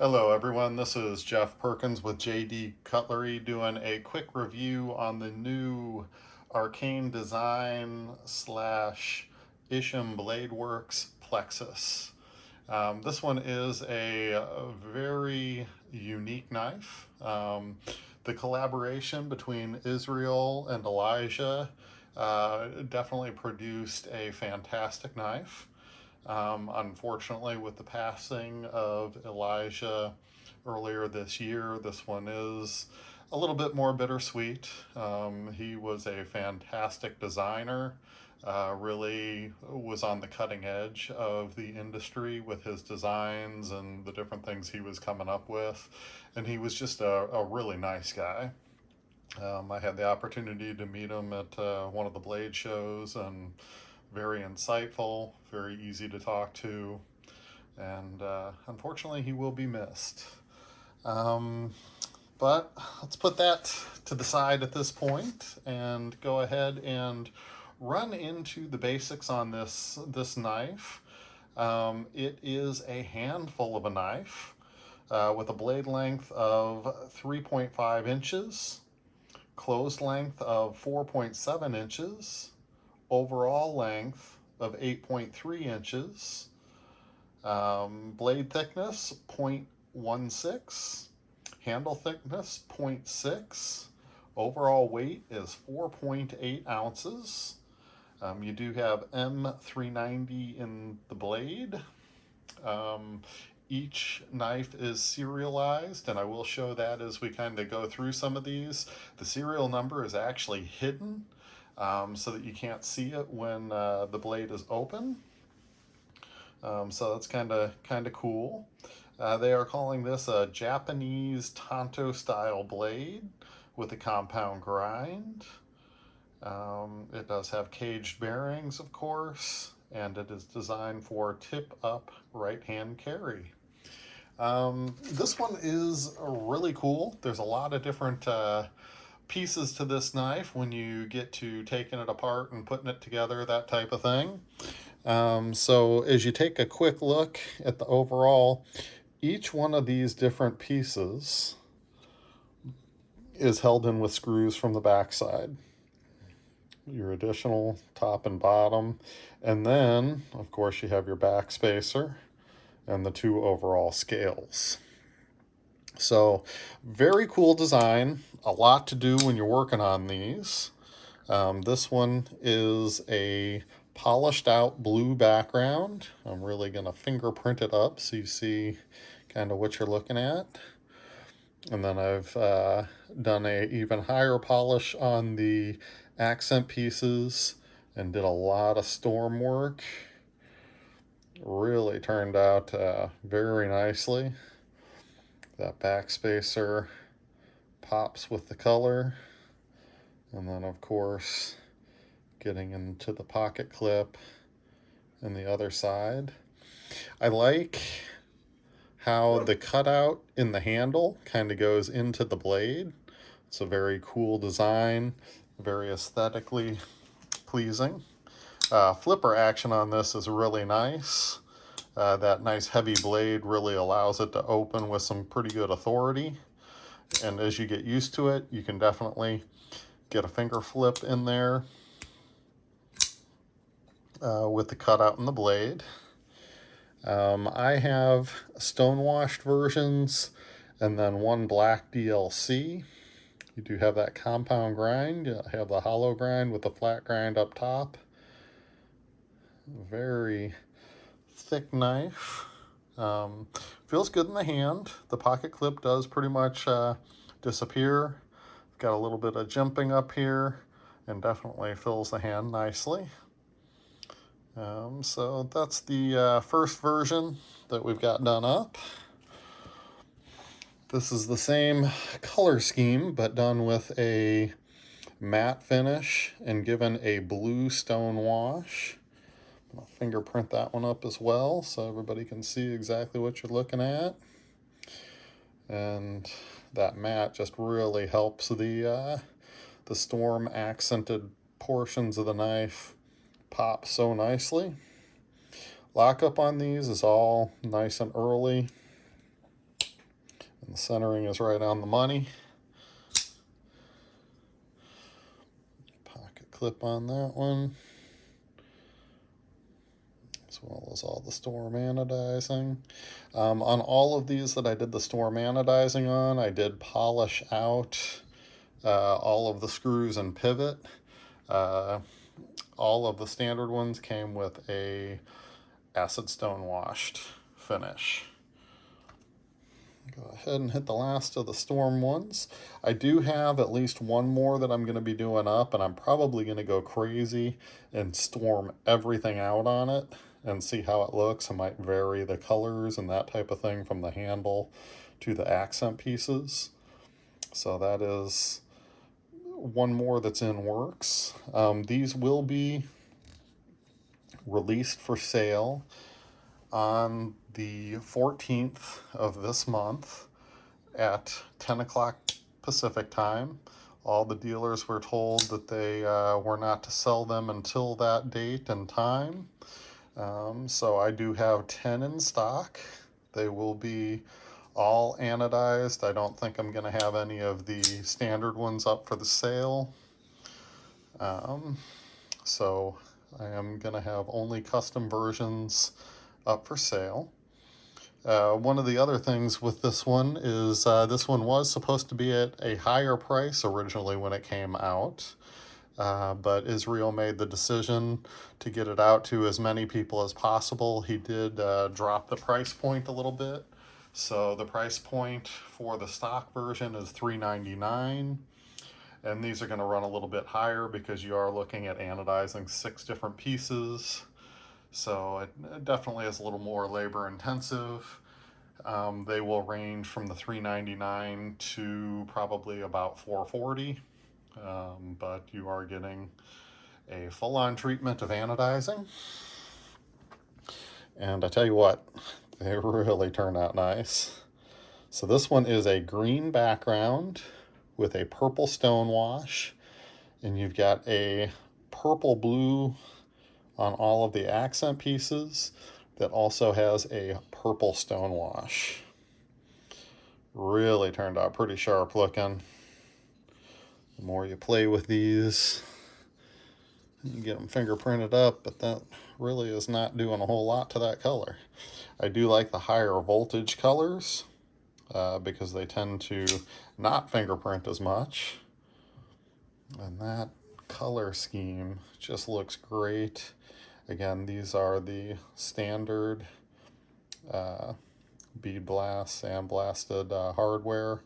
Hello everyone, this is Jeff Perkins with JD Cutlery doing a quick review on the new Arcane design slash Isham Bladeworks Plexus. This one is a very unique knife. The collaboration between Israel and Elijah definitely produced a fantastic knife. Unfortunately, with the passing of Elijah earlier this year, this one is a little bit more bittersweet. He was a fantastic designer, really was on the cutting edge of the industry with his designs and the different things he was coming up with. And he was just a really nice guy. I had the opportunity to meet him at one of the Blade shows, and very insightful, very easy to talk to, and unfortunately he will be missed. Um, but let's put that to the side at this point and go ahead and run into the basics on this knife. It is a handful of a knife with a blade length of 3.5 inches, closed length of 4.7 inches, overall length of 8.3 inches, blade thickness 0.16, handle thickness 0.6, overall weight is 4.8 ounces. You do have M390 in the blade. Each knife is serialized, and I will show that as we kind of go through some of these. The serial number is actually hidden so that you can't see it when the blade is open. So that's kind of cool. They are calling this a Japanese Tanto style blade with a compound grind. It does have caged bearings, of course, and it is designed for tip up right hand carry. This one is really cool. There's a lot of different pieces to this knife when you get to taking it apart and putting it together, that type of thing. So as you take a quick look at the overall, each one of these different pieces is held in with screws from the backside. Your additional top and bottom, and then of course you have your back spacer and the two overall scales. So very cool design, a lot to do when you're working on these. This one is a polished out blue background. I'm really going to fingerprint it up so you see kind of what you're looking at. And then I've done a even higher polish on the accent pieces and did a lot of storm work. Really turned out very nicely. That back spacer pops with the color. And then of course getting into the pocket clip and the other side. I like how the cutout in the handle kind of goes into the blade. It's a very cool design, very aesthetically pleasing. Flipper action on this is really nice. That nice heavy blade really allows it to open with some pretty good authority. And as you get used to it, you can definitely get a finger flip in there with the cutout in the blade. I have stone-washed versions and then one black DLC. You do have that compound grind. You have the hollow grind with the flat grind up top. Very thick knife. Feels good in the hand. The pocket clip does pretty much disappear. Got a little bit of jumping up here and definitely fills the hand nicely. So that's the first version that we've got done up. This is the same color scheme, but done with a matte finish and given a blue stone wash. I'll fingerprint that one up as well so everybody can see exactly what you're looking at. And that matte just really helps the storm accented portions of the knife pop so nicely. Lockup on these is all nice and early. And the centering is right on the money. Pocket clip on that one, as well as all the storm anodizing. On all of these that I did the storm anodizing on, I did polish out all of the screws and pivot. All of the standard ones came with a acid stone washed finish. Go ahead and hit the last of the storm ones. I do have at least one more that I'm going to be doing up, and I'm probably going to go crazy and storm everything out on it and see how it looks. I might vary the colors and that type of thing from the handle to the accent pieces. So that is one more that's in works. These will be released for sale on the 14th of this month at 10 o'clock Pacific time. All the dealers were told that they were not to sell them until that date and time. So I do have 10 in stock. They will be all anodized. I don't think I'm going to have any of the standard ones up for the sale. So I am going to have only custom versions up for sale. One of the other things with this one is this one was supposed to be at a higher price originally when it came out, but Israel made the decision to get it out to as many people as possible. He did drop the price point a little bit. So the price point for the stock version is $3.99, and these are going to run a little bit higher because you are looking at anodizing 6 different pieces. So it definitely is a little more labor intensive. They will range from the $3.99 to probably about $4.40, but you are getting a full-on treatment of anodizing. And I tell you what, they really turned out nice. So this one is a green background with a purple stone wash, and you've got a purple blue on all of the accent pieces that also has a purple stone wash. Really turned out pretty sharp looking. The more you play with these, you get them fingerprinted up, but that really is not doing a whole lot to that color. I do like the higher voltage colors because they tend to not fingerprint as much. And that color scheme just looks great. Again, these are the standard bead blast, sandblasted hardware.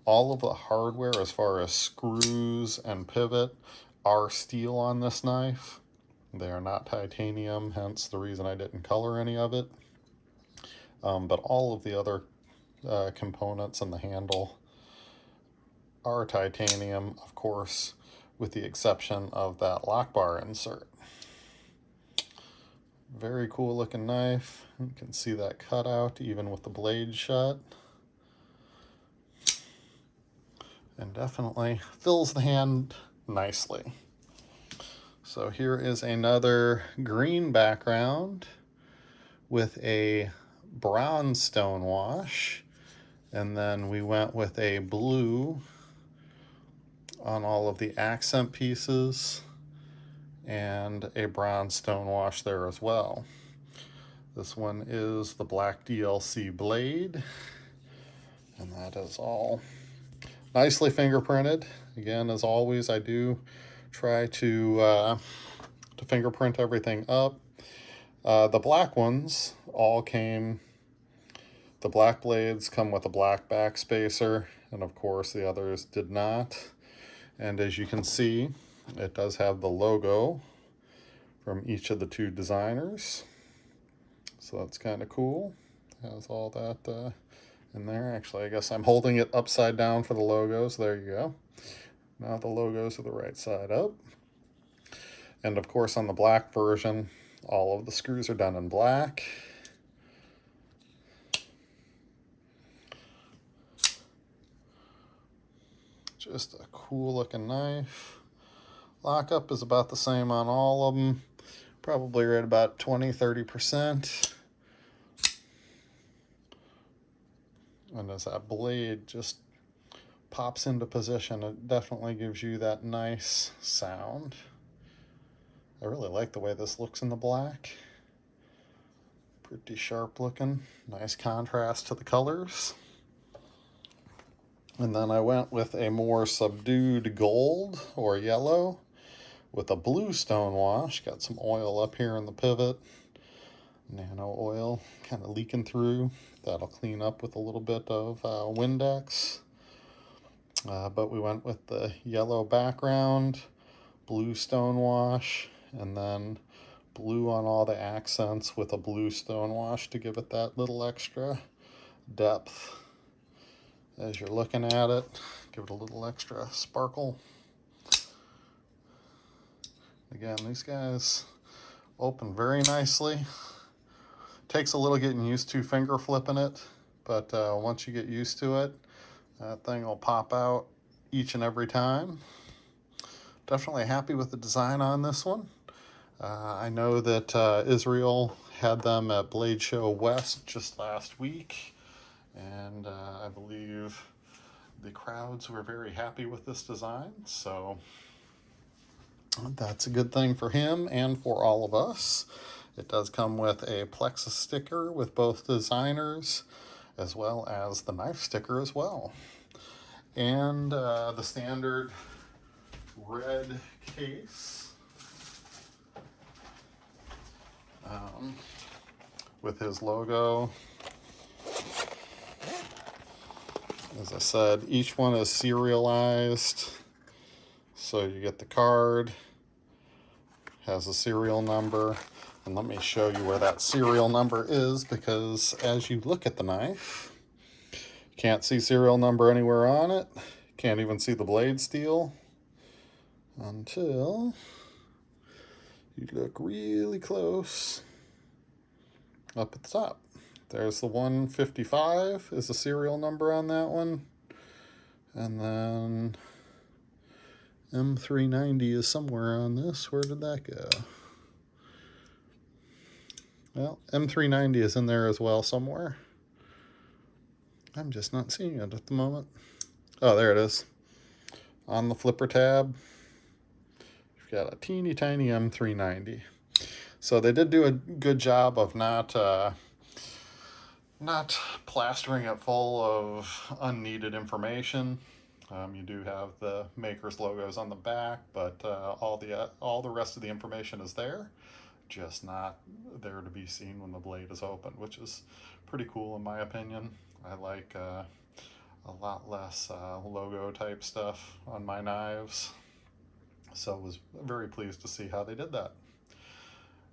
All of the hardware as far as screws and pivot are steel on this knife. They are not titanium, hence the reason I didn't color any of it. But all of the other components and the handle are titanium, of course, with the exception of that lock bar insert. Very cool looking knife. You can see that cutout even with the blade shut. And definitely fills the hand nicely. So here is another green background with a brown stone wash. And then we went with a blue on all of the accent pieces, and a brown stone wash there as well. This one is the black DLC blade, and that is all nicely fingerprinted. Again, as always, I do try to fingerprint everything up. The black ones all came, the black blades come with a black backspacer, and of course the others did not. And as you can see, it does have the logo from each of the 2 designers. So that's kind of cool. It has all that in there. Actually, I guess I'm holding it upside down for the logos. There you go. Now the logos are the right side up. And of course on the black version, all of the screws are done in black. Just a cool looking knife. Lockup is about the same on all of them. Probably right about 20-30%. And as that blade just pops into position, it definitely gives you that nice sound. I really like the way this looks in the black. Pretty sharp looking, nice contrast to the colors. And then I went with a more subdued gold or yellow with a blue stone wash. Got some oil up here in the pivot, nano oil kind of leaking through. That'll clean up with a little bit of Windex. But we went with the yellow background, blue stone wash, and then blue on all the accents with a blue stone wash to give it that little extra depth. As you're looking at it, give it a little extra sparkle. Again, these guys open very nicely. Takes a little getting used to finger flipping it, but once you get used to it, that thing will pop out each and every time. Definitely happy with the design on this one. I know that Israel had them at Blade Show West just last week, and I believe the crowds were very happy with this design, so that's a good thing for him and for all of us. It does come with a Plexus sticker with both designers, as well as the knife sticker as well. And the standard red case with his logo. As I said, each one is serialized. So you get the card, has a serial number. And let me show you where that serial number is, because as you look at the knife, you can't see serial number anywhere on it. Can't even see the blade steel until you look really close up at the top. There's the 155 is the serial number on that one. And then M390 is somewhere on this. Where did that go? Well, M390 is in there as well somewhere. I'm just not seeing it at the moment. Oh, there it is. On the flipper tab, you've got a teeny tiny M390. So they did do a good job of not plastering it full of unneeded information. You do have the maker's logos on the back, but all the rest of the information is there, just not there to be seen when the blade is open, which is pretty cool in my opinion. I like a lot less logo type stuff on my knives, so I was very pleased to see how they did that.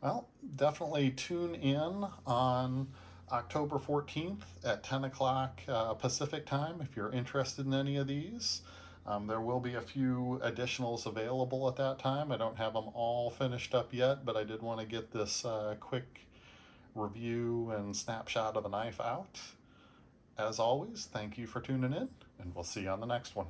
Well, definitely tune in on October 14th at 10 o'clock Pacific time if you're interested in any of these. There will be a few additionals available at that time. I don't have them all finished up yet, but I did want to get this quick review and snapshot of the knife out. As always, thank you for tuning in, and we'll see you on the next one.